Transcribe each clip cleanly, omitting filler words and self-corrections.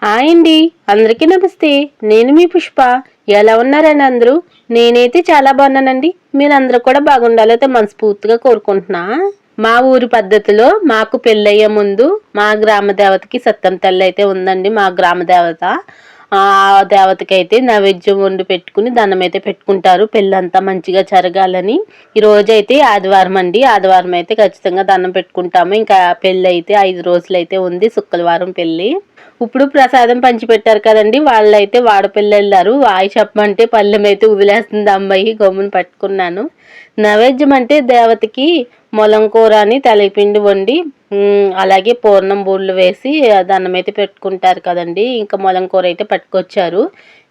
Hi అండి, అందరికీ నమస్తే. నేను మీ పుష్ప. ఎలా ఉన్నారండి అందరూ? నేనైతే చాలా బాగున్నానండి. మీరందరూ కూడా బాగుండాలైతే మనస్ఫూర్తిగా కోరుకుంటున్నా. మా ఊరి పద్ధతిలో మాకు పెళ్ళయ్యే ముందు మా గ్రామ దేవతకి సత్యం తల్లి అయితే ఉందండి. మా గ్రామ దేవత ఆ దేవతకి అయితే నైవేద్యం వండి పెట్టుకుని దండం అయితే పెట్టుకుంటారు. పెళ్ళంతా మంచిగా జరగాలని. ఈ రోజు అయితే ఆదివారం అండి. ఆదివారం అయితే ఖచ్చితంగా దండం పెట్టుకుంటాము. ఇంకా పెళ్ళి అయితే 5 రోజులు అయితే ఉంది. శుక్రవారం పెళ్ళి. ఇప్పుడు ప్రసాదం పంచిపెట్టారు కదండి, వాళ్ళైతే వాడపల్లి వెళ్ళారు. వాయి చెప్పమంటే పళ్ళెం అయితే వదిలేస్తుంది అమ్మాయి. గమ్మున పట్టుకున్నాను. నైవేద్యం అంటే దేవతకి మొలం కూర అని తెలపిండి వండి అలాగే పూర్ణం బూళ్ళు వేసి దండం అయితే పెట్టుకుంటారు కదండి. ఇంకా మొలం కూర అయితే పట్టుకొచ్చారు.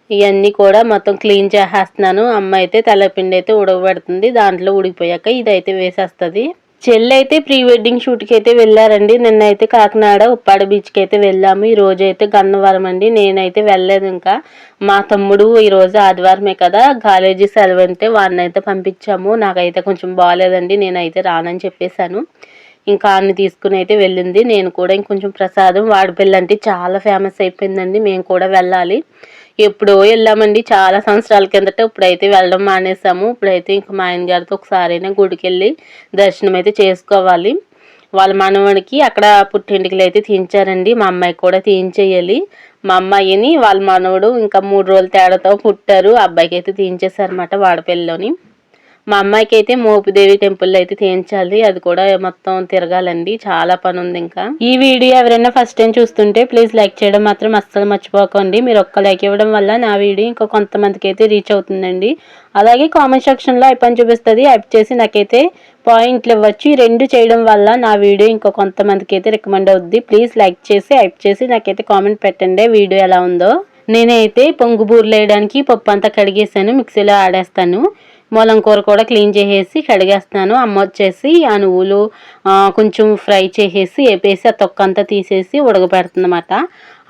ఇవన్నీ కూడా మొత్తం క్లీన్ చేసేస్తున్నాను. అమ్మ అయితే తెల్లపిండి అయితే ఉడకబెడుతుంది. దాంట్లో ఉడికిపోయాక ఇదైతే వేసేస్తుంది. చెల్లి అయితే ప్రీ వెడ్డింగ్ షూట్కి అయితే వెళ్ళారండి. నిన్నైతే కాకినాడ ఉప్పాడ బీచ్కి అయితే వెళ్ళాము. ఈ రోజు అయితే గన్నవరం అండి. నేనైతే వెళ్ళలేదు. ఇంకా మా తమ్ముడు ఈరోజు ఆదివారమే కదా, కాలేజీ సెలవు అంటే వాడిని అయితే పంపించాము. నాకైతే కొంచెం బాగాలేదండి, నేనైతే రానని చెప్పేశాను. ఇంకా అన్ని తీసుకుని అయితే వెళ్ళింది. నేను కూడా ఇంకొంచెం ప్రసాదం వాడిపల్లి అంటే చాలా ఫేమస్ అయిపోయిందండి. మేము కూడా వెళ్ళాలి. ఎప్పుడో వెళ్ళామండి, చాలా సంవత్సరాల కిందట. ఇప్పుడైతే వెళ్ళడం మానేసాము. ఇప్పుడైతే ఇంకా మా ఆయన గారితో ఒకసారైనా గుడికి వెళ్ళి దర్శనం అయితే చేసుకోవాలి. వాళ్ళ మనవడికి అక్కడ పుట్టింటికలు అయితే తీయించారండి. మా అమ్మాయికి కూడా తీయించేయాలి. మా అమ్మాయిని వాళ్ళ మనవడు ఇంకా 3 రోజుల తేడాతో పుట్టారు. అబ్బాయికి అయితే తీయించేశారన్నమాట వాడపల్లిలోని. మా అమ్మాయికి అయితే మోపిదేవి టెంపుల్లో అయితే తీయించాలి. అది కూడా మొత్తం తిరగాలండి, చాలా పని ఉంది. ఇంకా ఈ వీడియో ఎవరైనా ఫస్ట్ టైం చూస్తుంటే ప్లీజ్ లైక్ చేయడం మాత్రం అస్సలు మర్చిపోకండి. మీరు ఒక్క లైక్ ఇవ్వడం వల్ల నా వీడియో ఇంకా కొంతమందికి అయితే రీచ్ అవుతుందండి. అలాగే కామెంట్ సెక్షన్లో ఐపని చూపిస్తుంది, ఐప్ చేసి నాకైతే పాయింట్లు ఇవ్వచ్చు. ఈ 2 చేయడం వల్ల నా వీడియో ఇంకో కొంతమందికి అయితే రికమెండ్ అవుద్ది. ప్లీజ్ లైక్ చేసి ఐప్ చేసి నాకైతే కామెంట్ పెట్టండి వీడియో ఎలా ఉందో. నేనైతే పొంగు బూరెలు వేయడానికి పప్పు అంతా కడిగేసాను, మిక్సీలో ఆడేస్తాను. మొలం కూర కూడా క్లీన్ చేసేసి కడిగేస్తున్నాను. అమ్మ వచ్చేసి ఆ నువ్వులు కొంచెం ఫ్రై చేసేసి వేపేసి ఆ తొక్క అంతా తీసేసి ఉడకబెడుతుందన్నమాట.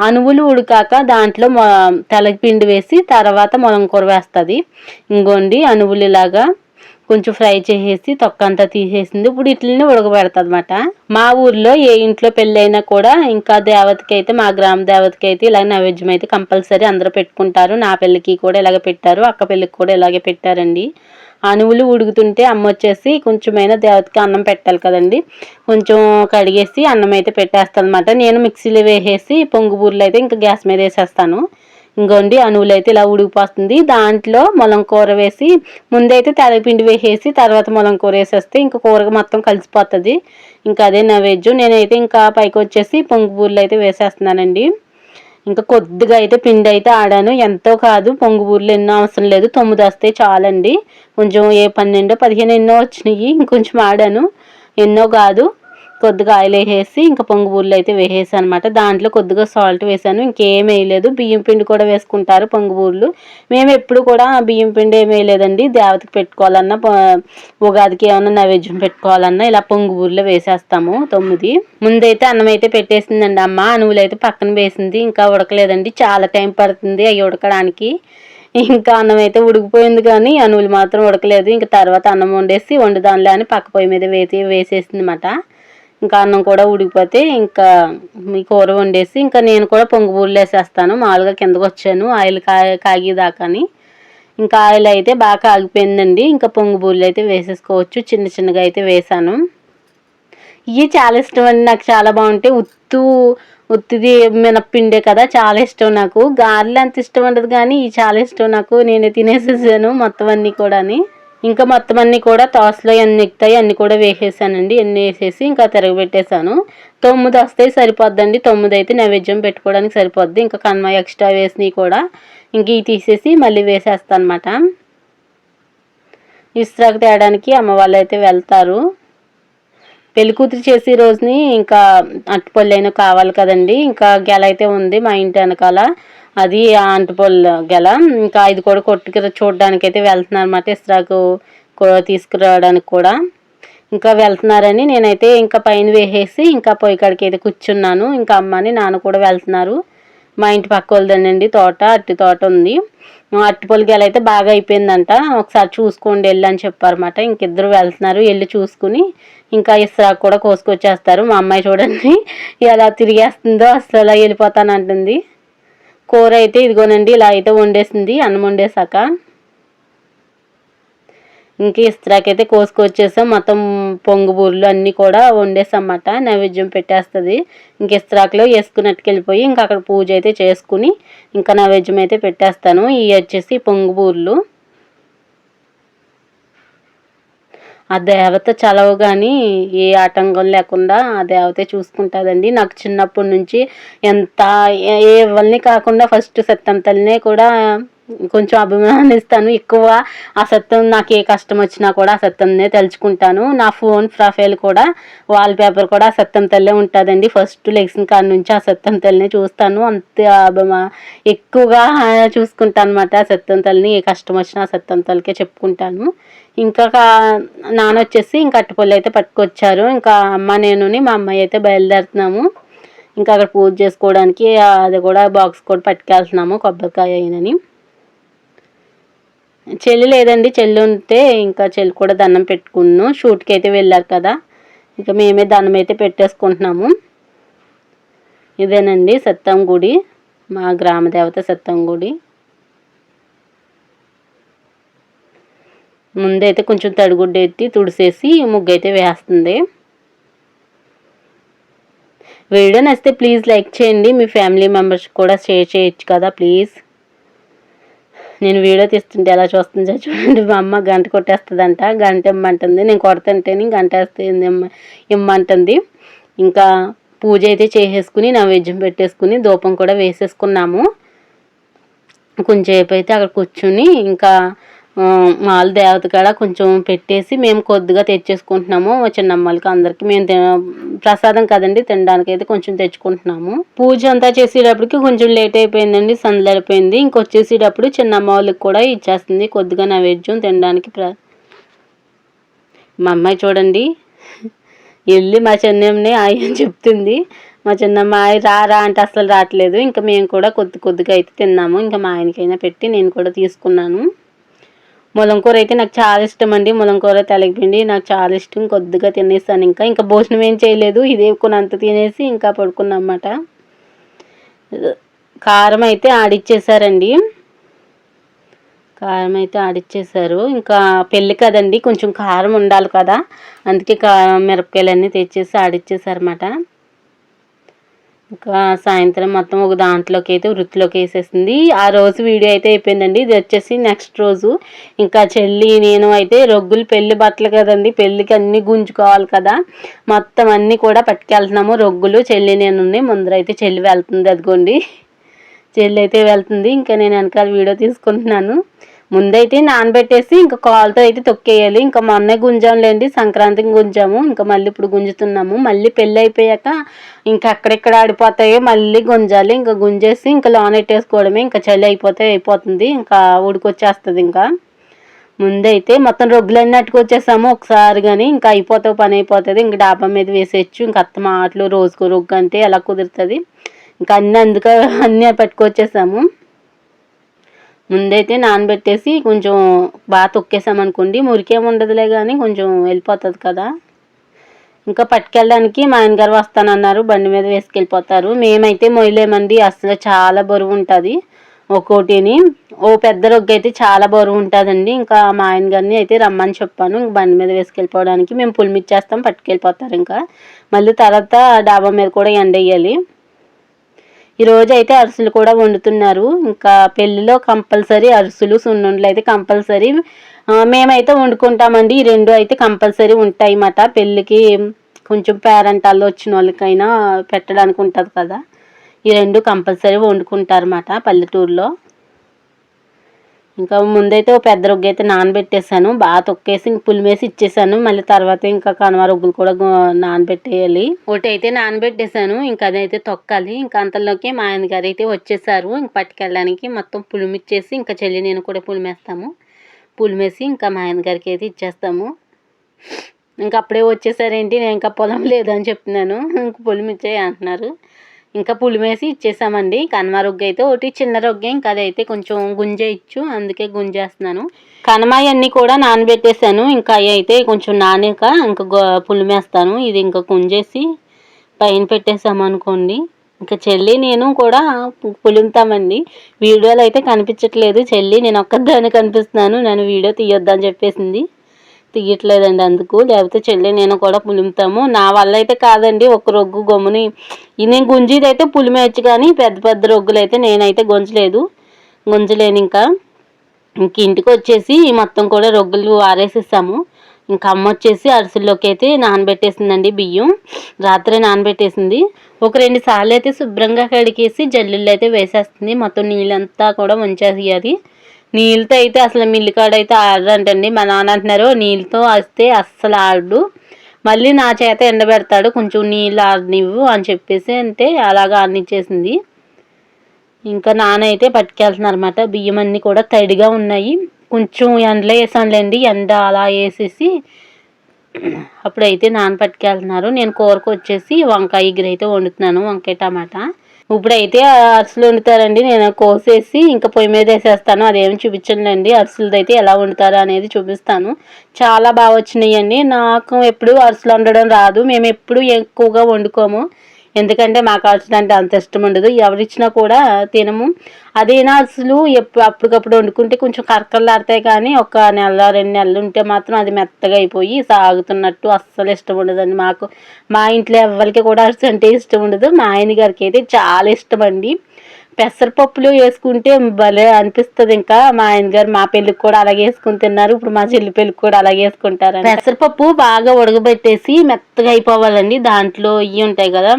ఆ నువ్వులు ఉడికాక దాంట్లో తెల్లపిండి వేసి తర్వాత మొలం కూర వేస్తుంది. ఇంకోండి ఆ నువ్వులు ఇలాగా కొంచెం ఫ్రై చేసేసి తొక్క అంతా తీసేసింది. ఇప్పుడు ఇట్లని ఉడకబెడుతుంది అనమాట. మా ఊర్లో ఏ ఇంట్లో పెళ్ళైనా కూడా ఇంకా దేవతకి అయితే, మా గ్రామ దేవతకి అయితే ఇలా నైవేద్యం అయితే కంపల్సరీ అందరూ పెట్టుకుంటారు. నా పెళ్ళికి కూడా ఇలాగే పెట్టారు, అక్క పెళ్ళికి కూడా ఇలాగే పెట్టారండి. అనువులు ఉడుకుతుంటే అమ్మ వచ్చేసి కొంచెమైనా దేవతకి అన్నం పెట్టాలి కదండి, కొంచెం కడిగేసి అన్నం అయితే పెట్టేస్తాను అనమాట. నేను మిక్సీలో వేసేసి పొంగు బూరెలు అయితే ఇంకా గ్యాస్ మీద వేసేస్తాను. ఇంకోండి అనువులు అయితే ఇలా ఉడికిపోతుంది. దాంట్లో మొలం కూర వేసి ముందైతే తెల్లపిండి వేసేసి తర్వాత మొలం కూర వేసేస్తే ఇంకా కూర మొత్తం కలిసిపోతుంది. ఇంకా అదే నైవేద్యం. నేనైతే ఇంకా పైకి వచ్చేసి పొంగు బూరెలు అయితే వేసేస్తున్నానండి. ఇంకా కొద్దిగా అయితే పిండి అయితే ఆడాను, ఎంతో కాదు. పొంగు బూరెలు ఎన్నో అవసరం లేదు, 9 వస్తే చాలండి. కొంచెం 12, 15 ఎన్నో వచ్చినాయి, ఇంకొంచెం ఆడాను, ఎన్నో కాదు. కొద్దిగా ఆయిల్ వేసేసి ఇంకా పొంగు బూరెలు అయితే వేసేసాను అనమాట. దాంట్లో కొద్దిగా సాల్ట్ వేసాను, ఇంకేం వేయలేదు. బియ్యం పిండి కూడా వేసుకుంటారు పొంగు బూరెలు. మేము ఎప్పుడు కూడా బియ్యం పిండి ఏమి వేయలేదండి. దేవతకి పెట్టుకోవాలన్నా, ఉగాదికి ఏమన్నా నైవేద్యం పెట్టుకోవాలన్నా ఇలా పొంగు బూరెలు వేసేస్తాము. 9 ముందైతే అన్నం అయితే పెట్టేసిందండి అమ్మ. అనువులు అయితే పక్కన వేసింది, ఇంకా ఉడకలేదండి, చాలా టైం పడుతుంది అవి ఉడకడానికి. ఇంకా అన్నం అయితే ఉడికిపోయింది కానీ అనువులు మాత్రం ఉడకలేదు. ఇంకా తర్వాత అన్నం వండుదానిలే అని పక్క పొయ్యి మీద వేసేసింది అనమాట. ఇంకా అన్నం కూడా ఉడికిపోతే ఇంకా మీ కూర వండేసి ఇంకా నేను కూడా పొంగు బూరెలు వేసేస్తాను. మామూలుగా కిందకు వచ్చాను ఆయిల్ కాగేదాకాని. ఇంకా ఆయిల్ అయితే బాగా కాగిపోయిందండి. ఇంకా పొంగు బూరెలు అయితే వేసేసుకోవచ్చు. చిన్న చిన్నగా అయితే వేసాను. ఇవి చాలా ఇష్టం అండి, నాకు చాలా బాగుంటాయి. ఉత్తిది మినప్పిండే కదా, చాలా ఇష్టం నాకు. గారెలు అంత ఇష్టం ఉండదు కానీ ఇవి చాలా ఇష్టం నాకు. నేను తినేసేసాను మొత్తం అన్నీ కూడా. ఇంకా మొత్తం అన్నీ కూడా తాసులో ఎన్ని ఎక్కుతాయి అన్నీ కూడా వేసేసానండి. ఎన్ని వేసేసి ఇంకా తిరగబెట్టేశాను. 9 వస్తాయి, సరిపోద్దండి. 9 అయితే నైవేద్యం పెట్టుకోవడానికి సరిపోద్ది. ఇంకా కన్మ ఎక్స్ట్రా వేసినవి కూడా ఇంక ఇవి తీసేసి మళ్ళీ వేసేస్తాను అనమాట. ఇస్త్రాకు తేయడానికి అమ్మ వాళ్ళు అయితే వెళ్తారు. పెళ్ళికూతురు చేసే రోజుని ఇంకా అట్టుపళ్ళు అయినా కావాలి కదండి. ఇంకా గెల అయితే ఉంది మా ఇంటి వెనకాల, అది అంటుపళ్ళు గెల. ఇంకా ఇది కూడా కొట్టుకు చూడడానికి అయితే వెళ్తున్నారు అనమాట, ఇస్త్రాకు తీసుకురావడానికి కూడా. ఇంకా వెళ్తున్నారని నేనైతే ఇంకా పైన వేసేసి ఇంకా పొయ్యి కాడికి అయితే కూర్చున్నాను. ఇంకా అమ్మని నాన్న కూడా వెళ్తున్నారు. మా ఇంటి పక్క వాళ్ళదేనండి తోట, అట్టి తోట ఉంది. అట్టిపొలి గెల అయితే బాగా అయిపోయిందంట, ఒకసారి చూసుకోండి వెళ్ళి అని చెప్పారన్నమాట. ఇంకిద్దరు వెళ్తున్నారు, వెళ్ళి చూసుకుని ఇంకా ఇస్త్రాకు కూడా కోసుకొచ్చేస్తారు. మా అమ్మాయి చూడండి ఎలా తిరిగేస్తుందో, అసలు వెళ్ళిపోతానంటుంది. కూర అయితే ఇదిగోనండి ఇలా అయితే వండేసింది అన్నం వండేసాక. ఇంక ఇస్త్రాకైతే కోసుకొచ్చేసాం. మొత్తం పొంగు బూరెలు అన్నీ కూడా వండేసామన్నమాట. నైవేద్యం పెట్టేస్తుంది. ఇంక ఇస్త్రాకులో వేసుకున్నట్టుకెళ్ళిపోయి ఇంకా అక్కడ పూజ అయితే చేసుకుని ఇంకా నైవేద్యం అయితే పెట్టేస్తాను. ఇవి వచ్చేసి పొంగు బూరెలు. ఆ దేవత చలవ కానీ ఏ ఆటంకం లేకుండా ఆ దేవతే చూసుకుంటుందండి. నాకు చిన్నప్పటి నుంచి ఎంత ఎవరిని కాకుండా ఫస్ట్ సత్యం తల్లినే కూడా కొంచెం అభిమానిస్తాను ఎక్కువ. ఆ సత్యం నాకు ఏ కష్టం వచ్చినా కూడా ఆ సత్యంనే తలుచుకుంటాను. నా ఫోన్ ప్రొఫైల్ కూడా వాల్ పేపర్ కూడా ఆ సత్యం తల్లే ఉంటుందండి. ఫస్ట్ లెగ్సిన కాడ నుంచి ఆ సత్యం తల్లినే చూస్తాను. అంత ఎక్కువగా చూసుకుంటాను అనమాట ఆ సత్యం తల్లిని. ఏ కష్టం వచ్చినా ఆ సత్యం తల్లికే చెప్పుకుంటాను. ఇంకా నాన్న వచ్చేసి ఇంకా అట్టుపల్లి అయితే పట్టుకొచ్చారు. ఇంకా అమ్మ నేనుని మా అమ్మాయి అయితే బయలుదేరుతున్నాము. ఇంకా అక్కడ పూజ చేసుకోవడానికి అది కూడా బాక్స్ కూడా పట్టుకెళ్తున్నాము కొబ్బరికాయ అయినని. చెల్లి లేదండి, చెల్లి ఉంటే ఇంకా చెల్లి కూడా దండం పెట్టుకున్నాను. షూట్కి అయితే వెళ్ళారు కదా, ఇంకా మేమే దండం అయితే పెట్టేసుకుంటున్నాము. ఇదేనండి సత్యం గుడి, మా గ్రామ దేవత సత్యం గుడి. ముందైతే కొంచెం తడిగుడ్డ ఎత్తి తుడిసేసి ముగ్గు అయితే వేస్తుంది. వీడియో నచ్చితే ప్లీజ్ లైక్ చేయండి. మీ ఫ్యామిలీ మెంబర్స్ కూడా షేర్ చేయొచ్చు కదా ప్లీజ్. నేను వీడియో తీస్తుంటే ఎలా చూస్తుందో చూడండి. మా అమ్మ గంట కొట్టేస్తుందంట, గంట ఇమ్మంటుంది. నేను కొడుతుంటేనే గంట వేస్తే ఇమ్మంటుంది. ఇంకా పూజ అయితే చేసేసుకుని నైవేద్యం పెట్టేసుకుని ధూపం కూడా వేసేసుకున్నాము. కొంచెంసేపు అయితే అక్కడ కూర్చుని ఇంకా మాల దేవత కాడ కొంచెం పెట్టేసి మేము కొద్దిగా తెచ్చేసుకుంటున్నాము. చిన్నమ్మలకి అందరికి మేము ప్రసాదం కదండి, తినడానికి అయితే కొంచెం తెచ్చుకుంటున్నాము. పూజ అంతా చేసేటప్పటికి కొంచెం లేట్ అయిపోయిందండి, సందలైపోయింది. ఇంకొచ్చేసేటప్పుడు చిన్నమ్మ వాళ్ళకి కూడా ఇచ్చేస్తుంది కొద్దిగా నైవేద్యం తినడానికి. మా అమ్మాయి చూడండి వెళ్ళి మా చిన్నమ్మని ఆయి అని చెప్తుంది. మా చిన్నమ్మ ఆయి రా అంటే అసలు రావట్లేదు. ఇంకా మేము కూడా కొద్దిగా అయితే తిన్నాము. ఇంకా మా ఆయనకైనా పెట్టి నేను కూడా తీసుకున్నాను. ములంకూర అయితే నాకు చాలా ఇష్టం అండి. ములంకూర తెలగపిండి నాకు చాలా ఇష్టం. కొద్దిగా తినేస్తాను. ఇంకా భోజనం ఏం చేయలేదు, ఇదే కొనంత తినేసి ఇంకా పడుకున్నమాట. కారం అయితే ఆడిచ్చేసారండి, కారం అయితే ఆడిచ్చేసారు. ఇంకా పెళ్ళి కదండి, కొంచెం కారం ఉండాలి కదా, అందుకే మిరపకాయలన్నీ తెచ్చేసి ఆడిచ్చేసారన్నమాట. ఇంకా సాయంత్రం మొత్తం ఒక దాంట్లోకి అయితే వృత్తిలోకి వేసేసింది. ఆ రోజు వీడియో అయితే అయిపోయిందండి. ఇది వచ్చేసి నెక్స్ట్ రోజు ఇంకా చెల్లి నేను అయితే రొగ్గులు పెళ్లి బట్టలు కదండి, పెళ్ళికి అన్నీ గుంజుకోవాలి కదా, మొత్తం అన్నీ కూడా పట్టుకెళ్తున్నాము. రొగ్గులు చెల్లి నేను ముందరైతే చెల్లి వెళ్తుంది, అదిగోండి చెల్లి అయితే వెళ్తుంది. ఇంకా నేను వెనకాల వీడియో తీసుకుంటున్నాను. ముందైతే నానబెట్టేసి ఇంకా కాలుతో అయితే తొక్కేయాలి. ఇంకా మొన్నే గుంజాంలేండి, సంక్రాంతికి గుంజాము. ఇంకా మళ్ళీ ఇప్పుడు గుంజుతున్నాము. మళ్ళీ పెళ్ళి అయిపోయాక ఇంకా అక్కడెక్కడ ఆడిపోతాయో మళ్ళీ గుంజాలి. ఇంకా గుంజేసి ఇంకా లోనెట్టేసుకోవడమే. ఇంకా చలి అయిపోతుంది, ఇంకా ఉడికొచ్చేస్తుంది. ఇంకా ముందైతే మొత్తం రొగ్గులన్నీ అట్టుకొచ్చేసాము ఒకసారి, కానీ ఇంకా పని అయిపోతుంది. ఇంకా డాబా మీద వేసేయచ్చు. ఇంకా అత్త మాటలు రోజుకో రొగ్గు అంటే ఎలా కుదురుతుంది. ఇంకా అన్నీ పట్టుకొచ్చేసాము. ముందైతే నానబెట్టేసి కొంచెం బాగా తొక్కేసామనుకోండి, మురికేం ఉండదులే కానీ కొంచెం వెళ్ళిపోతుంది కదా. ఇంకా పట్టుకెళ్ళడానికి మా ఆయనగారు వస్తానన్నారు, బండి మీద వేసుకెళ్ళిపోతారు. మేమైతే మొయ్యలేమండి, అసలు చాలా బరువు ఉంటుంది ఒక్కోటిని. ఓ పెద్ద రొగ్గు అయితే చాలా బరువు ఉంటుందండి. ఇంకా మా ఆయన గారిని అయితే రమ్మని చెప్పాను బండి మీద వేసుకెళ్ళిపోవడానికి. మేము పులిమిచ్చేస్తాం, పట్టుకెళ్ళిపోతారు. ఇంకా మళ్ళీ తర్వాత డాబా మీద కూడా ఎండేయాలి. ఈరోజు అయితే అరిసెలు కూడా వండుతున్నారు. ఇంకా పెళ్ళిలో కంపల్సరీ అరిసెలు సున్నుండలు అయితే కంపల్సరీ మేమైతే వండుకుంటామండి. ఈ రెండు అయితే కంపల్సరీ ఉంటాయి అన్నమాట. పెళ్ళికి కొంచెం పేరంటాల్లో వచ్చిన వాళ్ళకైనా పెట్టడానికి ఉంటుంది కదా, ఈ రెండు కంపల్సరీ వండుకుంటారన్నమాట పల్లెటూరులో. ఇంకా ముందైతే ఒక పెద్ద రొగ్గు అయితే నానబెట్టేసాను, బాగా తొక్కేసి పులిమేసి ఇచ్చేసాను. మళ్ళీ తర్వాత ఇంకా కనుమ రొగ్గులు కూడా నానబెట్టేయాలి. ఒకటి అయితే నానబెట్టేసాను, ఇంకా అదైతే తొక్కాలి. ఇంకా అంతలోకి మా ఆయన గారు అయితే వచ్చేసారు ఇంక పట్టుకెళ్ళడానికి. మొత్తం పులిమిచ్చేసి ఇంకా చెల్లి నేను కూడా పులిమేస్తాము. పులిమేసి ఇంకా మా ఆయన గారికి అయితే ఇచ్చేస్తాము. ఇంకా అప్పుడే వచ్చేసారేంటి, నేను ఇంకా పొలం లేదని చెప్తున్నాను, ఇంక పులిమిచ్చే అంటున్నారు. ఇంకా పులిమేసి ఇచ్చేసామండి. కనుమ రొగ్గు అయితే ఒకటి చిన్న రొగ్గే, ఇంకా అదైతే కొంచెం గుంజేయచ్చు, అందుకే గుంజేస్తున్నాను. కనుమాయి అన్నీ కూడా నానబెట్టేసాను. ఇంకా అవి అయితే కొంచెం నానాక ఇంకా పులిమేస్తాను. ఇది ఇంకా గుంజేసి పైన పెట్టేసామనుకోండి ఇంకా చెల్లి నేను కూడా పులుముతామండి. వీడియోలో అయితే కనిపించట్లేదు చెల్లి, నేను ఒక్కదాన్ని కనిపిస్తున్నాను. నన్ను వీడియో తీయొద్దని చెప్పేసింది, తీయట్లేదండి అందుకు. లేకపోతే చెల్లి నేను కూడా పులుముతాము. నా వల్ల అయితే కాదండి ఒక రొగ్గు గమ్ముని. నేను గుంజీది అయితే పులిమేయచ్చు, కానీ పెద్ద పెద్ద రొగ్గులు అయితే నేనైతే గుంజలేను. ఇంక ఇంటికి వచ్చేసి మొత్తం కూడా రొగ్గులు ఆరేసిస్తాము. ఇంకా అమ్మ వచ్చేసి అరిసెల్లోకి అయితే నానబెట్టేసిందండి, బియ్యం రాత్రే నానబెట్టేసింది. ఒక 2 సార్లు అయితే శుభ్రంగా కడిగేసి జల్లుల్లో అయితే వేసేస్తుంది. మొత్తం నీళ్ళంతా కూడా ఉంచేసేయాలి. నీళ్ళతో అయితే అసలు మిల్లికాడ అయితే ఆడరంటండి. మా నాన్న అంటున్నారు నీళ్ళతో వస్తే అస్సలు ఆడు, మళ్ళీ నా చేత ఎండబెడతాడు, కొంచెం నీళ్ళు ఆడనివ్వు అని చెప్పేసి అంటే అలాగా ఆడనిచ్చేసింది. ఇంకా నాన్న అయితే పట్టుకెళ్తున్నారన్నమాట. బియ్యం అన్నీ కూడా తడిగా ఉన్నాయి. కొంచెం ఎండలో వేసానులేండి, ఎండ అలా వేసేసి అప్పుడైతే నాన్న పట్టుకెళ్తున్నారు. నేను కూరకు వచ్చేసి వంకాయ ఎగురు అయితే వండుతున్నాను, వంకాయ టమాటా. ఇప్పుడైతే అరిసెలు వండుతారండి. నేను కోసేసి ఇంకా పొయ్యి మీద వేసేస్తాను. అదేమి చూపించండి, అరిసెలది అయితే ఎలా వండుతారో అనేది చూపిస్తాను. చాలా బాగా వచ్చినాయండి. నాకు ఎప్పుడు అరిసెలు వండడం రాదు, మేము ఎప్పుడు ఎక్కువగా వండుకోము. ఎందుకంటే మాకు అరిసెలు అంటే అంత ఇష్టం ఉండదు, ఎవరిచ్చినా కూడా తినము. అదేనా అరిసెలు అప్పటికప్పుడు వండుకుంటే కొంచెం కరకరలాడతాయి, కానీ ఒక నెల 2 నెలలు ఉంటే మాత్రం అది మెత్తగా అయిపోయి సాగుతున్నట్టు అస్సలు ఇష్టం ఉండదండి మాకు. మా ఇంట్లో ఎవరికి కూడా అరిసెలు అంటే ఇష్టం ఉండదు. మా ఆయన గారికి అయితే చాలా ఇష్టం అండి. పెసరపప్పులు వేసుకుంటే భలే అనిపిస్తుంది. ఇంకా మా ఆయన గారు మా పెళ్ళికి కూడా అలాగే వేసుకుని తిన్నారు, ఇప్పుడు మా చెల్లి పెళ్ళికి కూడా అలాగే వేసుకుంటారు. పెసరపప్పు బాగా ఉడకబెట్టేసి మెత్తగా అయిపోవాలండి. దాంట్లో ఇవి ఉంటాయి కదా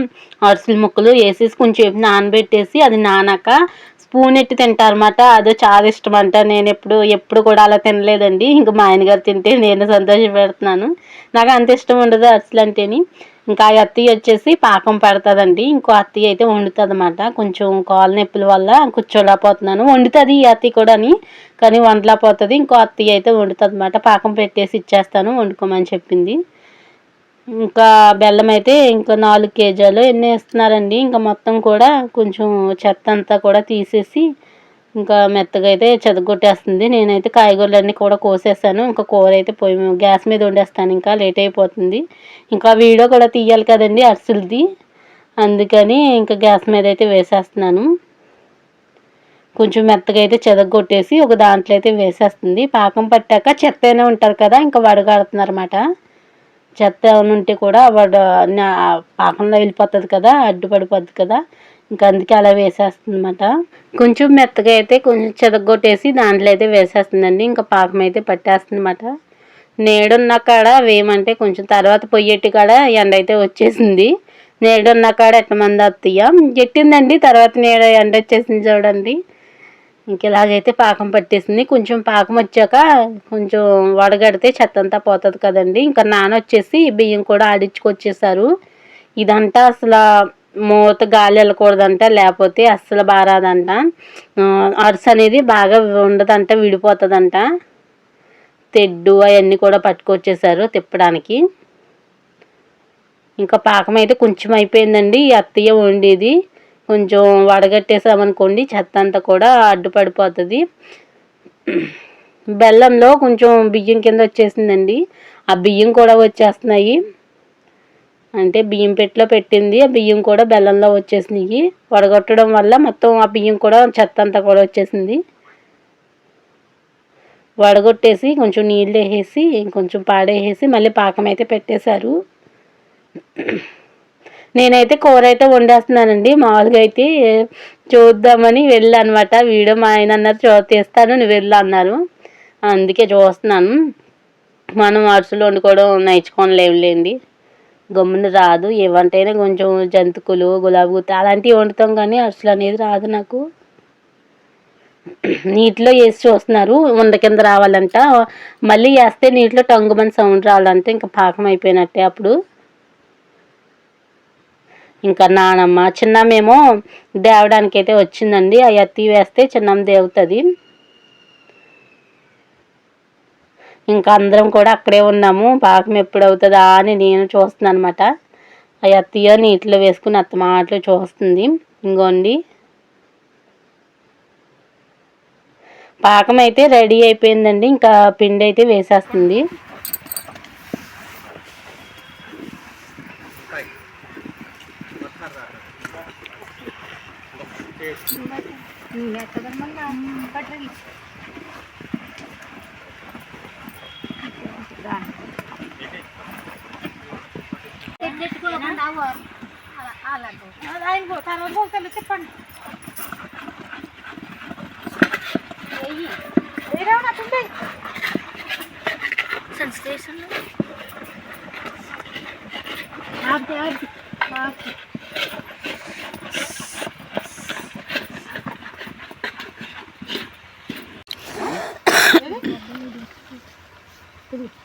అరిసెల ముక్కలు వేసేసి కొంచెం నానబెట్టేసి అది నానాక స్పూన్ ఎట్టి తింటారన్నమాట. అదే చాలా ఇష్టం అంట. నేను ఎప్పుడు కూడా అలా తినలేదండి. ఇంకా మా ఆయన గారు తింటే నేను సంతోషపెడుతున్నాను. నాకు అంత ఇష్టం ఉండదు అరిసెలు అంటేని. ఇంకా ఆ అత్తయ్య వచ్చేసి పాకం పెడతాదండి. ఇంకో అత్తయ్య అయితే వండుతుంది అన్నమాట. కొంచెం కాళ్ళ నొప్పుల వల్ల కూర్చోలేకపోతున్నాను. వండుతుంది ఈ అత్తయ్య కూడా, కానీ వండలేకపోతుంది. ఇంకో అత్తయ్య అయితే వండుతుంది అన్నమాట. పాకం పెట్టేసి ఇచ్చేస్తాను, వండుకోమని చెప్పింది. ఇంకా బెల్లం అయితే ఇంకా 4 కేజీలు ఎన్ని వేస్తున్నారండి. ఇంకా మొత్తం కూడా కొంచెం చెత్త అంతా కూడా తీసేసి ఇంకా మెత్తగా అయితే చెదగొట్టేస్తుంది. నేనైతే కాయగూరలన్నీ కూడా కోసేసాను. ఇంకా కూర అయితే గ్యాస్ మీద వండేస్తాను, ఇంకా లేట్ అయిపోతుంది. ఇంకా వీడియో కూడా తీయాలి కదండి అరిసెలది, అందుకని ఇంకా గ్యాస్ మీద అయితే వేసేస్తున్నాను. కొంచెం మెత్తగా అయితే చెదగొట్టేసి ఒక దాంట్లో అయితే వేసేస్తుంది. పాకం పట్టాక చెత్త అయినా ఉంటారు కదా, ఇంకా వడగాడుతున్నారన్నమాట. చెత్త ఏమైనా ఉంటే కూడా పాకంలో వెళ్ళిపోతుంది కదా, అడ్డుపడిపోద్ది కదా, ఇంకా అందుకే అలా వేసేస్తుంది అన్నమాట. కొంచెం మెత్తగా అయితే కొంచెం చెదగొట్టేసి దాంట్లో అయితే వేసేస్తుందండి. ఇంకా పాకం అయితే పట్టేస్తుంది అన్నమాట. నేడున్న కాడ వేయమంటే కొంచెం తర్వాత పొయ్యెట్టి కాడ ఎండ అయితే వచ్చేసింది. నేడున్న కాడ ఎట్టమంది అత్తయ్య ఎట్టిందండి, తర్వాత ఎండ వచ్చేసింది చూడండి. ఇంక ఇలాగైతే పాకం పట్టేసింది. కొంచెం పాకం వచ్చాక కొంచెం వడగడితే చెత్త అంతా పోతుంది కదండి. ఇంకా నాన్న వచ్చేసి బియ్యం కూడా ఆడించుకొచ్చేసారు. ఇదంతా అసలు మూత గాలి వెళ్ళకూడదంట, లేకపోతే అస్సలు బారాదంట. అరిసె అనేది బాగా ఉండదంట, విడిపోతుందంట. తెడ్డు అవన్నీ కూడా పట్టుకొచ్చేసారు తిప్పడానికి. ఇంకా పాకం అయితే కొంచెం అయిపోయిందండి. అత్తయ్య వండేది కొంచెం వడగట్టేసామనుకోండి చెత్త అంతా కూడా అడ్డుపడిపోతుంది. బెల్లంలో కొంచెం బియ్యం కింద వచ్చేసిందండి. ఆ బియ్యం కూడా వచ్చేస్తున్నాయి, అంటే బియ్యం పెట్టిలో పెట్టింది, ఆ బియ్యం కూడా బెల్లంలో వచ్చేసినాయి. వడగొట్టడం వల్ల మొత్తం ఆ బియ్యం కూడా చెత్త అంతా కూడా వచ్చేసింది. వడగొట్టేసి కొంచెం నీళ్ళు వేసేసి కొంచెం పాడేసేసి మళ్ళీ పాకం అయితే పెట్టేశారు. నేనైతే కూర అయితే వండేస్తున్నానండి. మామూలుగా అయితే చూద్దామని వెళ్ళానమాట. వీడియో మా ఆయన అన్నారు తీస్తాను, నువ్వు వెళ్ళు అన్నారు, అందుకే చూస్తున్నాను. మనం అరిసెలు వండుకోవడం నేర్చుకోలేండి, గమ్మున రాదు. ఏవంటైనా కొంచెం జంతికలు, గులాబీ గుత్తి అలాంటివి వండుతాం, కానీ అరిసెలు అనేది రాదు నాకు. నీటిలో వేసి చూస్తున్నారు, ఉండ కింద రావాలంట. మళ్ళీ వేస్తే నీటిలో టంగుమని సౌండ్ రావాలంటే ఇంకా పాకం అయిపోయినట్టే అప్పుడు. ఇంకా నానమ్మ చిన్నమ్మేమో దేవడానికి అయితే వచ్చిందండి. ఆ ఎత్తి వేస్తే చిన్నమ్మ దేవుతుంది. ఇంకా అందరం కూడా అక్కడే ఉన్నాము. పాకం ఎప్పుడు అవుతుందా అని నేను చూస్తున్నాను అనమాట. ఆ ఎత్తియో నీటిలో వేసుకుని అత్త మాటలు చూస్తుంది. ఇంకోండి పాకం అయితే రెడీ అయిపోయిందండి. ఇంకా పిండి అయితే వేసేస్తుంది. చెప్పండి సెన్సేషన్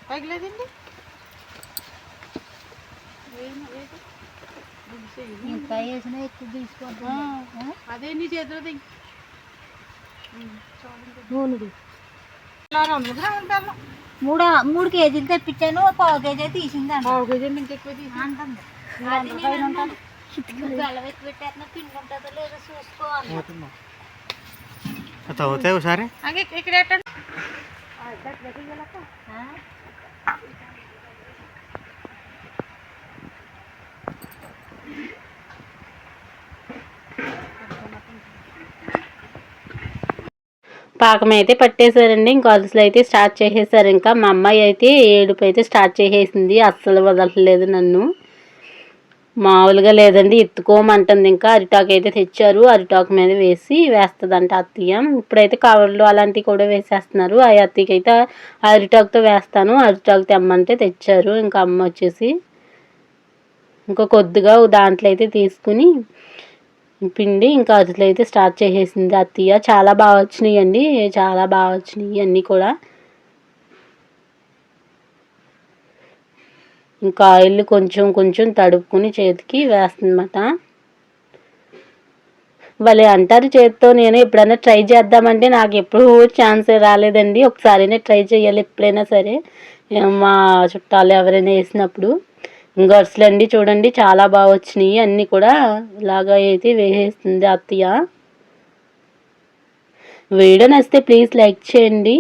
పైకిలేదండి ఇంకా వేసిన ఎక్కువ తీసుకోండి అదే నీ చేతిలో మూడు కేజీలు తెప్పించాను పావు కేజీ తీసింది పావు కేజీ ఇంకెక్కువ తీసి అంటుంది పెట్టేస్తున్నా పిండి ఉంటుందో లేదో చూసుకోవాలి ఒకసారి ఇక్కడ పాకం అయితే పట్టేశారండి. ఇంకా అసలు అయితే స్టార్ట్ చేసేసారు. ఇంకా మా అమ్మాయి అయితే ఏడుపు అయితే స్టార్ట్ చేసేసింది. అస్సలు వదలట్లేదు నన్ను, మామూలుగా లేదండి, ఎత్తుకోమంటుంది. ఇంకా అరిటాకు అయితే తెచ్చారు, అరిటాకు మీద వేస్తుందంట అత్తయ్య. ఇప్పుడైతే కవర్లు అలాంటివి కూడా వేసేస్తున్నారు. ఆ అత్తయ్యకి అయితే అరిటాకుతో వేస్తాను, అరిటాకు తెమ్మంటే తెచ్చారు. ఇంకా అమ్మ వచ్చేసి ఇంకా కొద్దిగా దాంట్లో అయితే తీసుకుని పిండి ఇంకా అసలు అయితే స్టార్ట్ చేసేసింది అత్తయ్య. చాలా బాగా వచ్చినాయి అండి, చాలా బాగా వచ్చినాయి అన్నీ కూడా. ఇంకా ఆయిల్ కొంచెం కొంచెం తడుపుకుని చేతికి వేస్తుందన్నమాట. భలే అంటారు చేతితో. నేను ఎప్పుడైనా ట్రై చేద్దామంటే నాకు ఎప్పుడు ఛాన్స్ రాలేదండి. ఒకసారినే ట్రై చేయాలి ఎప్పుడైనా సరే, మా చుట్టాలు ఎవరైనా వేసినప్పుడు. ఇంకా అసలండి చూడండి చాలా బాగా వచ్చినాయి అన్నీ కూడా. ఇలాగా అయితే వేసేస్తుంది అత్తయ్య. వీడియో నచ్చితే ప్లీజ్ లైక్ చేయండి.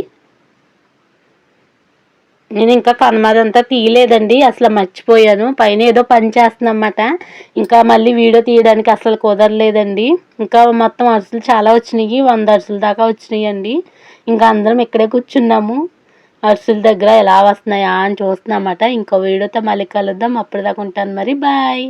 నేను ఇంకా కనుమదంతా తీయలేదండి, అసలు మర్చిపోయాను. పైన ఏదో పని చేస్తున్నమాట, ఇంకా మళ్ళీ వీడియో తీయడానికి అసలు కుదరలేదండి. ఇంకా మొత్తం అరిసెలు చాలా వచ్చినాయి, 100 అరిసెల దాకా వచ్చినాయి అండి. ఇంకా అందరం ఇక్కడే కూర్చున్నాము, అరిసెల దగ్గర ఎలా వస్తున్నాయా అని చూస్తున్నామట. ఇంకో వీడియోతో మళ్ళీ కలుద్దాం, అప్పటిదాకా ఉంటాను మరి, బాయ్.